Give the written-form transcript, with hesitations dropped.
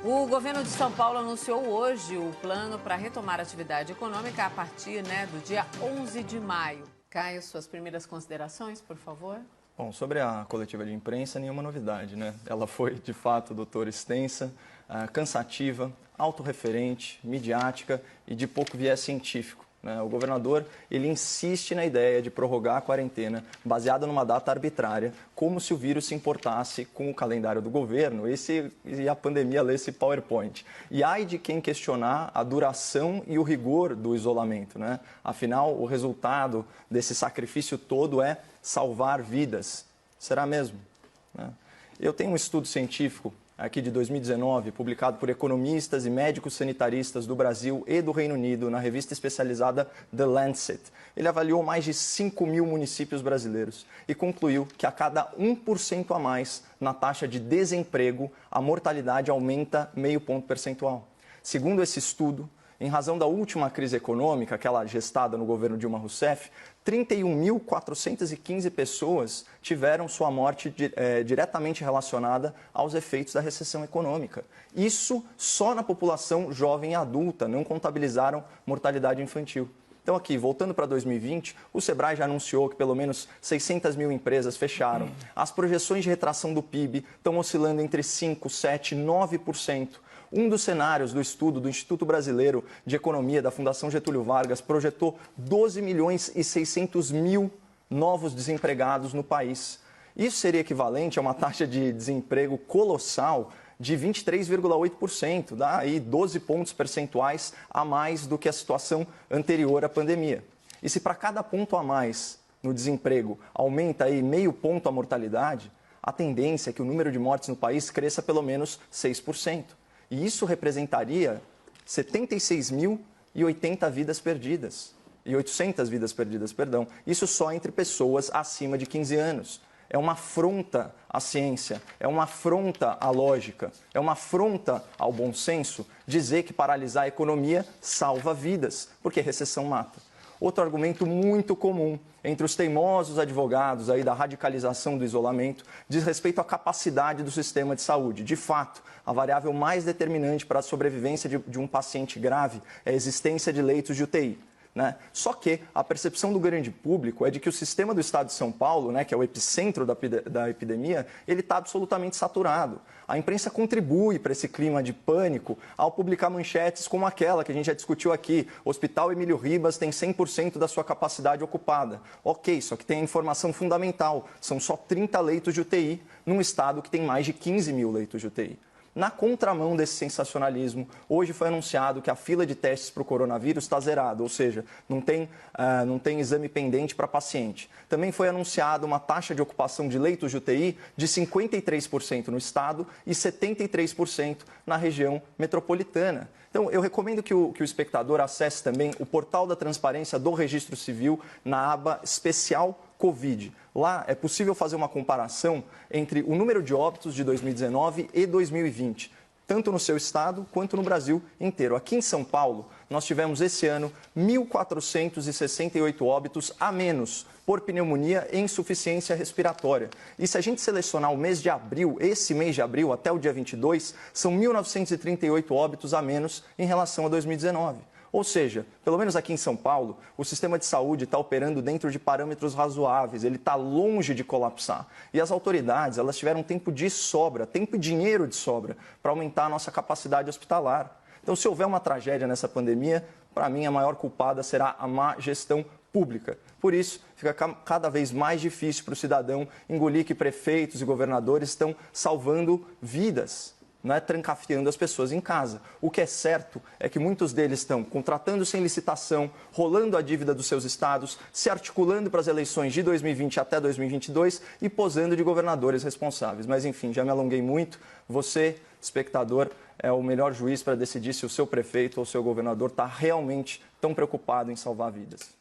O governo de São Paulo anunciou hoje o plano para retomar a atividade econômica a partir do dia 11 de maio. Caio, suas primeiras considerações, por favor. Bom, sobre a coletiva de imprensa, nenhuma novidade, né? Ela foi, de fato, doutora, extensa, cansativa, autorreferente, midiática e de pouco viés científico. O governador, ele insiste na ideia de prorrogar a quarentena baseada numa data arbitrária, como se o vírus se importasse com o calendário do governo e a pandemia lesse PowerPoint. E ai de quem questionar a duração e o rigor do isolamento, né? Afinal, o resultado desse sacrifício todo é salvar vidas. Será mesmo? Eu tenho um estudo científico aqui de 2019, publicado por economistas e médicos sanitaristas do Brasil e do Reino Unido, na revista especializada The Lancet. Ele avaliou mais de 5 mil municípios brasileiros e concluiu que a cada 1% a mais na taxa de desemprego, a mortalidade aumenta meio ponto percentual. Segundo esse estudo, em razão da última crise econômica, aquela gestada no governo Dilma Rousseff, 31.415 pessoas tiveram sua morte diretamente relacionada aos efeitos da recessão econômica. Isso só na população jovem e adulta, não contabilizaram mortalidade infantil. Então aqui, voltando para 2020, o Sebrae já anunciou que pelo menos 600 mil empresas fecharam. As projeções de retração do PIB estão oscilando entre 5%, 7%, 9%. Um dos cenários do estudo do Instituto Brasileiro de Economia da Fundação Getúlio Vargas projetou 12 milhões e 600 mil novos desempregados no país. Isso seria equivalente a uma taxa de desemprego colossal de 23,8%, dá aí 12 pontos percentuais a mais do que a situação anterior à pandemia. E se para cada ponto a mais no desemprego aumenta aí meio ponto a mortalidade, a tendência é que o número de mortes no país cresça pelo menos 6%. E isso representaria 76.080 vidas perdidas. E 800 vidas perdidas, perdão. Isso só entre pessoas acima de 15 anos. É uma afronta à ciência, é uma afronta à lógica, é uma afronta ao bom senso dizer que paralisar a economia salva vidas, porque recessão mata. Outro argumento muito comum entre os teimosos advogados aí da radicalização do isolamento diz respeito à capacidade do sistema de saúde. De fato, a variável mais determinante para a sobrevivência de um paciente grave é a existência de leitos de UTI. Só que a percepção do grande público é de que o sistema do estado de São Paulo, que é o epicentro da epidemia, ele está absolutamente saturado. A imprensa contribui para esse clima de pânico ao publicar manchetes como aquela que a gente já discutiu aqui. O Hospital Emílio Ribas tem 100% da sua capacidade ocupada. Ok, só que tem a informação fundamental. São só 30 leitos de UTI num estado que tem mais de 15 mil leitos de UTI. Na contramão desse sensacionalismo, hoje foi anunciado que a fila de testes para o coronavírus está zerada, ou seja, não tem exame pendente para paciente. Também foi anunciada uma taxa de ocupação de leitos de UTI de 53% no estado e 73% na região metropolitana. Então, eu recomendo que o espectador acesse também o portal da transparência do Registro Civil na aba especial Covid. Lá é possível fazer uma comparação entre o número de óbitos de 2019 e 2020, tanto no seu estado quanto no Brasil inteiro. Aqui em São Paulo, nós tivemos esse ano 1.468 óbitos a menos por pneumonia e insuficiência respiratória. E se a gente selecionar o mês de abril, esse mês de abril até o dia 22, são 1.938 óbitos a menos em relação a 2019. Ou seja, pelo menos aqui em São Paulo, o sistema de saúde está operando dentro de parâmetros razoáveis, ele está longe de colapsar. E as autoridades, elas tiveram tempo de sobra, tempo e dinheiro de sobra, para aumentar a nossa capacidade hospitalar. Então, se houver uma tragédia nessa pandemia, para mim a maior culpada será a má gestão pública. Por isso, fica cada vez mais difícil para o cidadão engolir que prefeitos e governadores estão salvando vidas, não é trancafiando as pessoas em casa. O que é certo é que muitos deles estão contratando sem licitação, rolando a dívida dos seus estados, se articulando para as eleições de 2020 até 2022 e posando de governadores responsáveis. Mas, enfim, já me alonguei muito. Você, espectador, é o melhor juiz para decidir se o seu prefeito ou o seu governador está realmente tão preocupado em salvar vidas.